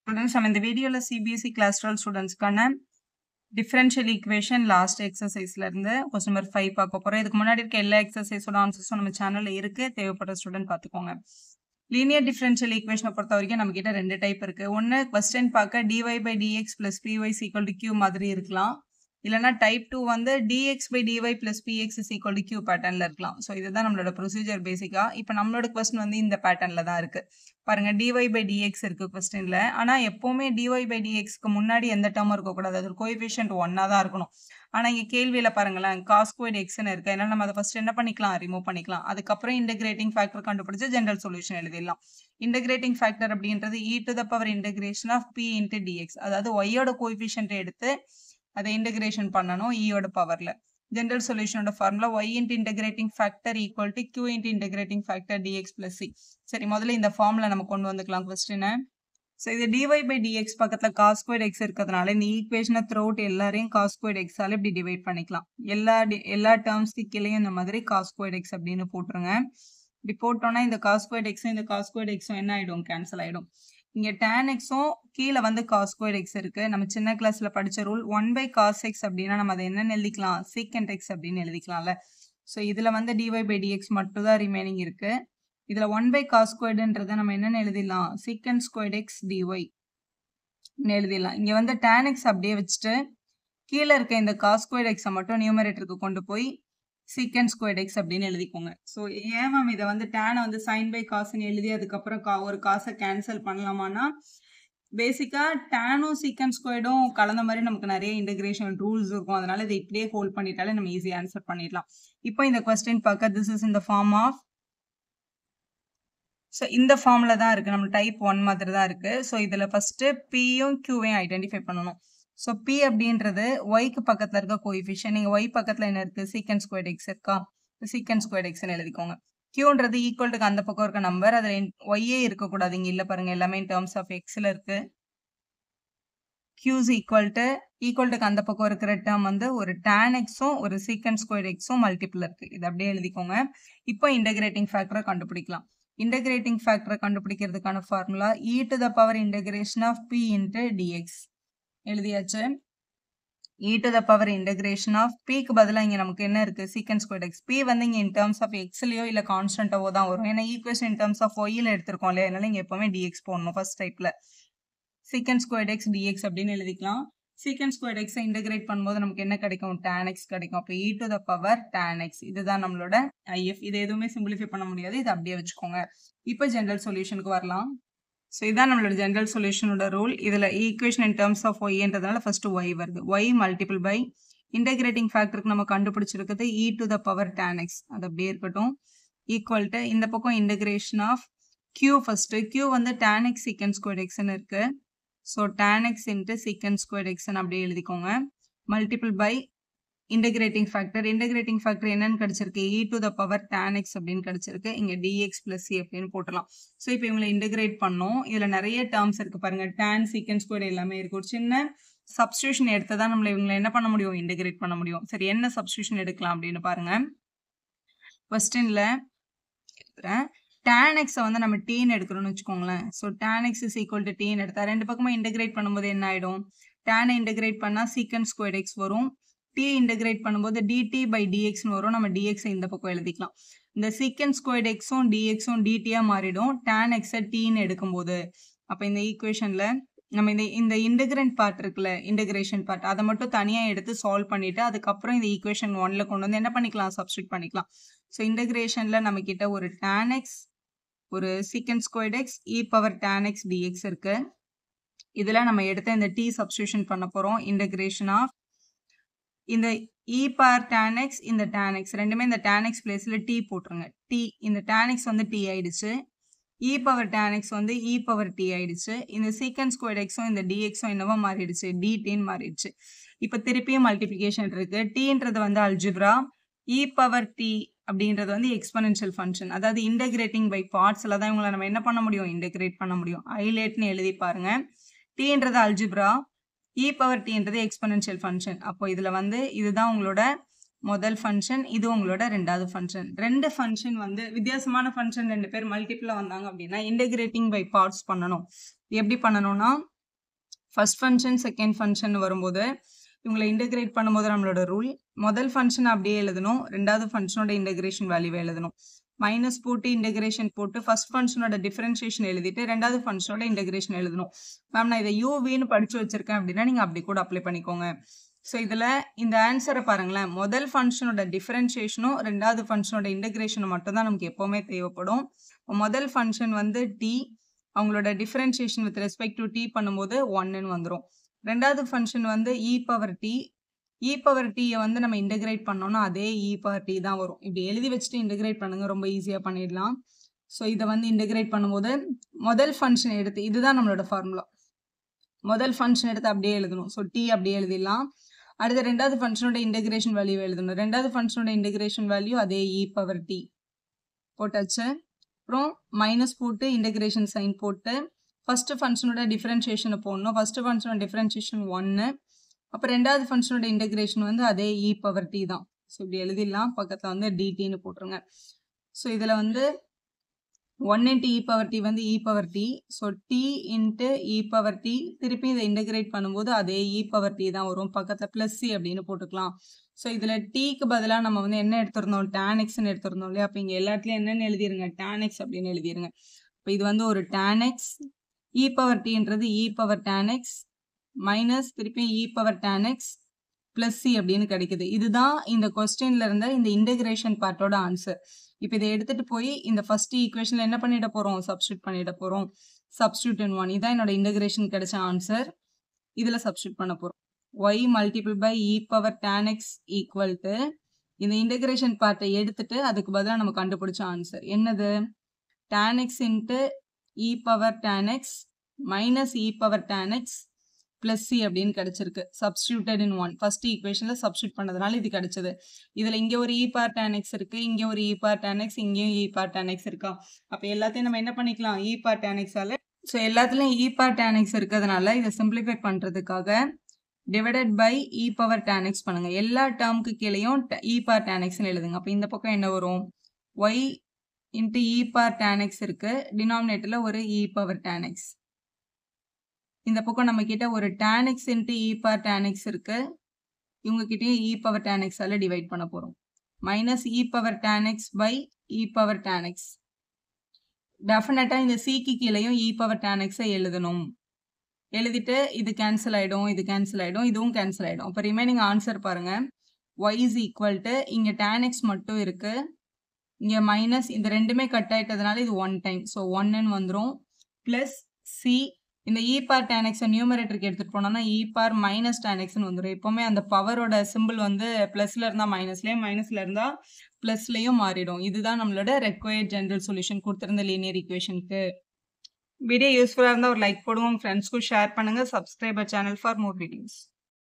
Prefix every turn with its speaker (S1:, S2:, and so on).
S1: Students, நம்ம இந்த வீடியோல CBSE class 12 ஸ்டூடெண்ட்ஸ்க்கான டிஃபரன்ஷியல் ஈக்குவேஷன் லாஸ்ட் எக்ஸசைஸ்ல இருந்து கொஸ்டின் நம்பர் 5 பார்க்க போறோம். இதுக்கு முன்னாடி இருக்க எல்லா எக்ஸசைஸோட ஆன்சர்ஸும் நம்ம சேனல்ல இருக்கு. தேவைப்படுற ஸ்டூடெண்ட் பார்த்துக்கோங்க. லீனியர் டிஃபரன்ஷியல் ஈக்குவேஷனை பொறுத்த வரைக்கும் நம்ம கிட்ட ரெண்டு டைப் இருக்கு. ஒன்னு கொஸ்டின் பார்க்க dy by dx plus py is equal to q மாதிரி இருக்கலாம். இல்லனா டைப் 2 வந்து dx by dy plus px is equal to q பேட்டர்ன்ல இருக்கலாம். சோ இதுதான் நம்மளோட ப்ரொசீஜர் பேசிக்கா. இப்போ நம்மளோட क्वेश्चन வந்து இந்த பேட்டர்ன்ல தான் இருக்கு. பாருங்க dy by dx இருக்கு क्वेश्चनல. ஆனா எப்பவுமே dy by dx க்கு முன்னாடி எந்த டேர்ம் இருக்க கூடாது. அது கோஎஃபிஷியன்ட் 1 தான் இருக்கணும். ஆனா இங்க கேள்வியில பாருங்களேன் cos squared x ன்னு இருக்கு. அதனால நம்ம அதை ஃபர்ஸ்ட் என்ன பண்ணிக்கலாம்? ரிமூவ் பண்ணிக்கலாம். அதுக்கு அப்புறம் இன்டகிரேட்டிங் ஃபேக்டர் கண்டுபிடிச்சு ஜெனரல் சொல்யூஷன் எழுதிடலாம். இன்டகிரேட்டிங் ஃபேக்டர் அப்படின்றது e to the power integration of p into dx. அதாவது y யோட கோஎஃபிஷியன்ட் எடுத்து அதை இன்டகிரேஷன் பண்ணனும் e யோட பவர்ல. ஜெனரல் சொல்யூஷனோட formula y into integrating factor equal to q into integrating factor dx plus c. சரி, முதல்ல இந்த ஃபார்முலா நம்ம கொண்டு வந்துக்கலாம் क्वेश्चन. சோ இது dy by dx பக்கத்துல cos squared x இருக்கிறதுனால இந்த ஈக்குவேஷனை த்ரூஅவுட் எல்லாரையும் cos squared x ஆல இப்படி டிவைட் பண்ணிக்கலாம். எல்லா டேர்ம்ஸ்க்கு கீழேயும் இந்த மாதிரி cos squared x அப்படின்னு போட்டுருங்க. இப்படி போட்டோம்னா இந்த cos squared x இந்த cos squared x என்ன ஆயிடும்? கேன்சல் ஆயிடும். இங்க tan x கீழே வந்து cos squared x இருக்கு. நம்ம சின்ன கிளாஸ்ல படிச்ச ரூல் 1 by cos x அப்படின்னா நம்ம அதை என்னன்னு எழுதிக்கலாம்? secant x அப்படின்னு எழுதிக்கலாம்ல. சோ இதுல வந்து dy by dx மட்டும் தான் ரிமைனிங் இருக்கு. இதுல 1 by cos squaredன்றதை நம்ம என்னன்னு எழுதிடலாம்? secant squared x dy எழுதிடலாம். இங்க வந்து tan x அப்படியே வச்சுட்டு கீழே இருக்க இந்த cos squared x மட்டும் நியூமரேட்டருக்கு கொண்டு போய் secant squared x அப்படின்னு எழுதிக்கோங்க. சோ ஏன் மேம் இதை வந்து tan வந்து sin by cos ன்னு எழுதி அதுக்கப்புறம் ஒரு காசை கேன்சல் பண்ணலாமான்னா பேசிக்கா டேனும் சீக்கன் ஸ்கொயர்டும் கலந்த மாதிரி நமக்கு நிறைய இன்டகிரேஷன் ரூல்ஸ் இருக்கும். அதனால இதை இப்படியே ஹோல்ட் பண்ணிட்டாலே நம்ம ஈஸியா ஆன்சர் பண்ணிடலாம். இப்போ இந்த கொஸ்டின் பார்க்க திஸ் இஸ் இந்த ஃபார்ம் ஆஃப். ஸோ இந்த ஃபார்ம்ல தான் இருக்கு. நம்ம டைப் 1 மாதிரி தான் இருக்கு. ஸோ இதுல ஃபர்ஸ்ட் பியும் கியூவையும் ஐடென்டிஃபை பண்ணணும். ஸோ பி அப்படின்றது ஒய்க்கு பக்கத்துல இருக்க கோஎஃபிஷியன்ட். நீங்க ஒய் பக்கத்துல என்ன இருக்கு? சீக்கன் ஸ்கொயர்ட் எக்ஸ் இருக்கா? சீக்கன் ஸ்கொயர்ட் எக்ஸ்ன்னு எழுதிக்கோங்க. கியூன்றது ஈக்குவல்ட்டுக்கு அந்த பக்கம் இருக்க நம்பர். அதுல ஒய்யே இருக்கக்கூடாது. இங்க இல்ல பாருங்க, எல்லாமே இன் டேர்ம்ஸ் ஆஃப் எக்ஸ்ல இருக்கு. கியூஸ் ஈக்குவல்ட்டுக்கு அந்த பக்கம் இருக்கிற டேர்ம் வந்து ஒரு tan எக்ஸும் ஒரு சீக்கன் ஸ்கொயர்ட் எக்ஸும் மல்டிபிள் இருக்கு. இது அப்படியே எழுதிக்கோங்க. இப்போ இன்டகிரேட்டிங் ஃபேக்டரை கண்டுபிடிக்கலாம். இன்டகிரேட்டிங் ஃபேக்டரை கண்டுபிடிக்கிறதுக்கான formula e to the power integration of p into dx எழுதியாச்சு. e to the power integration of p க்கு பதிலா இங்க நமக்கு என்ன இருக்கு? secant squared x. p வந்து இங்க in terms of x லயோ இல்ல கான்ஸ்டன்ட்டாவோ தான் வரும். ஏன்னா equation in terms of y ல எடுத்திருக்கோம் இல்லையா? அதனால இங்க எப்பவுமே dx போடணும் ஃபர்ஸ்ட் டைப்ல. secant squared x dx அப்படின்னு எழுதிக்கலாம். secant squared x இன்டகிரேட் பண்ணும்போது நமக்கு என்ன கிடைக்கும்? tan x கிடைக்கும். அப்ப e to the power tan x. இதுதான் நம்மளோட if. இது எதுவுமே சிம்பிளிஃபை பண்ண முடியாது. இது அப்படியே வச்சுக்கோங்க. இப்போ ஜெனரல் சொல்யூஷனுக்கு வரலாம். ஸோ இதான் நம்மளோட ஜெனரல் சொல்யூஷனோட ரூல். இதில் ஈக்குவேஷன் இன் டேர்ம்ஸ் ஆஃப் ஒய்ன்றதுனால ஃபர்ஸ்ட் ஒய் வருது. ஒய் மல்டிபிள் பை இன்டகிரேட்டிங் ஃபேக்டருக்கு நம்ம கண்டுபிடிச்சிருக்கிறது e to the power tan x. அது அப்படியே இருக்கட்டும். ஈக்குவல் டு இந்த பக்கம் integration of q first. q வந்து tan x secant squared xன்னு இருக்கு. So tan x into secant squared xன்னு அப்படியே எழுதிக்கோங்க. Multiple by integrating factor. Integrating factor என்னன்னு கிடைச்சிருக்கு? e to the power tan x அப்படின்னு கிடைச்சிருக்கு. இங்க dx plus c அப்படின்னு போட்டலாம். ஸோ இப்போ இவங்களை இன்டகிரேட் பண்ணோம். இதுல நிறைய டேர்ம்ஸ் இருக்கு பாருங்க. tan secant squared எல்லாமே இருக்கு. ஒரு சின்ன சப்ஸ்டியூஷன் எடுத்து தான் நம்மள இவங்களை என்ன பண்ண முடியும்? இன்டகிரேட் பண்ண முடியும். சரி, என்ன சப்ஸ்டியூஷன் எடுக்கலாம் அப்படின்னு பாருங்க. கொஸ்டின்ல tan x வந்து நம்ம tன்னு எடுக்கிறோம்னு வச்சுக்கோங்களேன். So tan x is equal to tன்னு எடுத்தா ரெண்டு பக்கமும் இன்டகிரேட் பண்ணும்போது என்ன ஆயிடும்? tan இன்டகிரேட் பண்ணா secant squared x வரும். t இன்டகிரேட் பண்ணும்போது dt by dx வரும். நம்ம dx இந்த பக்கம் எழுதிக்கலாம். இந்த secant squared xும் dxும் dt மாறிடும் tan x tன்னு எடுக்கும்போது. அப்ப இந்த ஈக்குவேஷன்ல நம்ம இந்த இன்டகிரண்ட் பார்ட் இருக்குல்ல, இன்டகிரேஷன் பார்ட், அதை மட்டும் தனியா எடுத்து சால்வ் பண்ணிட்டு அதுக்கப்புறம் இந்த ஈக்குவேஷன் 1ல கொண்டு வந்து என்ன பண்ணிக்கலாம்? சப்ஸ்டிட் பண்ணிக்கலாம். ஸோ இன்டகிரேஷன்ல நம்ம கிட்ட ஒரு tan x ஒரு secant squared x e power tan x dx இருக்கு. இதுல நம்ம எடுத்த இந்த t சப்ஸ்டிடியூஷன் பண்ண போறோம். இன்டகிரேஷன் ஆஃப் இந்த e power tan x இந்த tan x ரெண்டுமே இந்த tan x பிளேஸ்ல t போட்டுருங்க. t இந்த tan x வந்து t ஆயிடுச்சு. e power tan x வந்து e power t ஆயிடுச்சு. இந்த secant squared xும் இந்த dxும் என்னவா மாறிடுச்சு? dtன்னு மாறிடுச்சு. இப்ப திருப்பியும் மல்டிப்ளிகேஷன் இருக்கு. tன்றது வந்து அல்ஜிப்ரா. e power t அப்படின்றது வந்து எக்ஸ்பொனென்ஷியல் ஃபங்க்ஷன். அதாவது இன்டகிரேட்டிங் பை பார்ட்ஸ்ல தான் இவங்களை நம்ம என்ன பண்ண முடியும்? இன்டகிரேட் பண்ண முடியும். ஹைலைட்னு எழுதி பாருங்க. tன்றது அல்ஜிப்ரா, e power tன்றது எக்ஸ்பொனென்ஷியல் ஃபங்க்ஷன். அப்போ இதுல வந்து இதுதான் உங்களோட முதல் ஃபங்க்ஷன், இது உங்களோட ரெண்டாவது ஃபங்க்ஷன். ரெண்டு ஃபங்க்ஷன் வந்து வித்தியாசமான ஃபங்க்ஷன் ரெண்டு பேர் மல்டிபிளா வந்தாங்க அப்படின்னா இன்டகிரேட்டிங் பை பார்ட்ஸ் பண்ணணும். எப்படி பண்ணணும்னா ஃபர்ஸ்ட் ஃபங்ஷன், செகண்ட் ஃபங்ஷன் வரும்போது, இவங்கள இன்டகிரேட் பண்ணும்போது நம்மளோட ரூல், முதல் ஃபங்ஷன் அப்படியே எழுதணும். 2வது ஃபங்ஷனோட இன்டகிரேஷன் வேல்யூவ எழுதணும். மைனஸ் போட்டு இன்டகிரேஷன் போட்டு ஃபர்ஸ்ட் ஃபங்ஷனோட டிஃபரன்ஷியேஷன் எழுதிட்டு 2வது ஃபங்ஷனோட இன்டகிரேஷன் எழுதணும். மேம் நான் இதை யூவின்னு படிச்சு வச்சிருக்கேன் அப்படின்னா நீங்க அப்படி கூட அப்ளை பண்ணிக்கோங்க. ஸோ இதுல இந்த ஆன்சரை பாருங்களேன். முதல் ஃபங்ஷனோட டிஃபரன்ஷியேஷனும் 2வது ஃபங்ஷனோட இன்டகிரேஷனும் மட்டும் தான் நமக்கு எப்பவுமே தேவைப்படும். முதல் ஃபங்ஷன் வந்து t, அவங்களோட differentiation with respect to t பண்ணும்போது 1ன்னு வந்துரும். 2வது ஃபங்ஷன் வந்து e power t. e power t வந்து நம்ம இன்டகிரேட் பண்ணோம்னா அதே e பவர் t தான் வரும். இப்படி எழுதி வச்சுட்டு இன்டகிரேட் பண்ணுங்க, ரொம்ப ஈஸியா பண்ணிடலாம். ஸோ இதை வந்து இன்டகிரேட் பண்ணும்போது முதல் ஃபங்ஷன் எடுத்து, இதுதான் நம்மளோட ஃபார்முலா. முதல் ஃபங்ஷன் எடுத்து அப்படியே எழுதணும். ஸோ t அப்படியே எழுதிடலாம். அடுத்த 2வது ஃபங்ஷனோட இன்டகிரேஷன் வேல்யூ எழுதணும். 2வது ஃபங்ஷனோட இன்டகிரேஷன் வேல்யூ அதே e பவர் t போட்டாச்சு. அப்புறம் மைனஸ் போட்டு இன்டகிரேஷன் சைன் போட்டு ஃபர்ஸ்ட் ஃபங்ஷனோட டிஃபரன்ஷியேஷனை போடணும். ஃபர்ஸ்ட் ஃபங்ஷனோட டிஃபரன்ஷியேஷன் 1. அப்போ 2வது ஃபங்ஷனோட இன்டகிரேஷன் வந்து அதே e பவர் t தான். ஸோ இப்படி எழுதிடலாம். பக்கத்தில் வந்து dtன்னு போட்டுருங்க. ஸோ இதில் வந்து 1 into e power t வந்து e power t. So t into e power t, திருப்பி இதை இன்டகிரேட் பண்ணும்போது அதே e power t தான் வரும். பக்கத்தில் ப்ளஸ் c அப்படின்னு போட்டுக்கலாம். ஸோ இதில் tக்கு பதிலாக நம்ம வந்து என்ன எடுத்திருந்தோம், tan xன்னு எடுத்திருந்தோம் இல்லையா? அப்போ இங்கே எல்லாத்துலேயும் என்னென்னு எழுதிருங்க, tan x அப்படின்னு எழுதிருங்க. இப்போ இது வந்து ஒரு tan x, e power tன்றது e power tan x minus திருப்பி e power tan x plus c அப்படின்னு கிடைக்குது. இதுதான் இந்த கொஸ்டின்ல இருந்த இந்த இன்டகிரேஷன் பார்ட்டோட ஆன்சர். இப்போ இதை எடுத்துட்டு போய் இந்த ஃபர்ஸ்ட் ஈக்குவேஷன்ல என்ன பண்ணிட போறோம், சப்ஸ்டியூட் பண்ணிட போறோம். சப்ஸ்டியூட் இன் 1, இதான் என்னோட இன்டகிரேஷன் கிடைச்ச ஆன்சர். இதுல சப்ஸ்டியூட் பண்ண போறோம். y multiple by e power tan x equal to இந்த இன்டகிரேஷன் பார்ட்டை எடுத்துட்டு அதுக்கு பதிலாக நம்ம கண்டுபிடிச்ச ஆன்சர் என்னது, tan x into e power tan x minus e power tan x plus C அப்படின்னு கிடைச்சிருக்கு. சப்ஸ்டியூட்டட் இன் 1, ஃபர்ஸ்ட் ஈக்குவேஷன்ல சப்ஸ்டியூட் பண்ணதுனால இது கிடைச்சது. இதுல இங்க ஒரு e பவர் tan x இருக்கு, இங்க ஒரு e பவர் tan x, இங்கேயும் e பவர் tan x இருக்கா. அப்ப எல்லாத்தையும் நம்ம என்ன பண்ணிக்கலாம், e பவர் tan x ஆல. ஸோ எல்லாத்துலயும் e பவர் tan x இருக்கிறதுனால இதை சிம்பிளிஃபை பண்றதுக்காக divided by e power tan x பண்ணுங்க. எல்லா டேர்முக்கு கீழேயும் e பவர் tan x எழுதுங்க. அப்ப இந்த பக்கம் என்ன வரும், y into e power tan x இருக்கு, டினாமினேட்டர்ல ஒரு e பவர் tan x. இந்த பக்கம் நம்ம கிட்ட ஒரு tan x into e power tan x இருக்கு. இவங்க கிட்டயும் e power tan x ஆல டிவைட் பண்ண போறோம். Minus e power tan x by e power tan x. டெஃபினட்டா இந்த c க்கு கீழேயும் e power tan x எழுதணும். எழுதிட்டு இது கேன்சல் ஆயிடும், இது கேன்சல் ஆயிடும், இதுவும் கேன்சல் ஆயிடும். அப்போ ரிமைனிங் ஆன்சர் பாருங்க, y is equal to இங்க tan x மட்டும் இருக்கு, இங்க மைனஸ், இந்த ரெண்டுமே கட் ஆயிட்டதுனால இது 1 டைம், ஸோ 1ன்னு வந்துடும். பிளஸ் c, இந்த e பவர் tan x நியூமரேட்டருக்கு எடுத்துட்டு போனோம்னா e பவர் மைனஸ் tan xன்னு வந்துடும். எப்பவுமே அந்த பவரோட சிம்பிள் வந்து பிளஸ்ல இருந்தா மைனஸ்லயும், மைனஸ்ல இருந்தா பிளஸ்லயும் மாறிடும். இதுதான் நம்மளோட ரெக்வயர்ட் ஜெனரல் சொல்யூஷன் கொடுத்திருந்த லீனியர் ஈக்குவேஷனுக்கு. வீடியோ யூஸ்ஃபுல்லா இருந்தா ஒரு லைக் போடுவோம், ஃப்ரெண்ட்ஸ்க்கும் ஷேர் பண்ணுங்க, subscribe channel for more videos.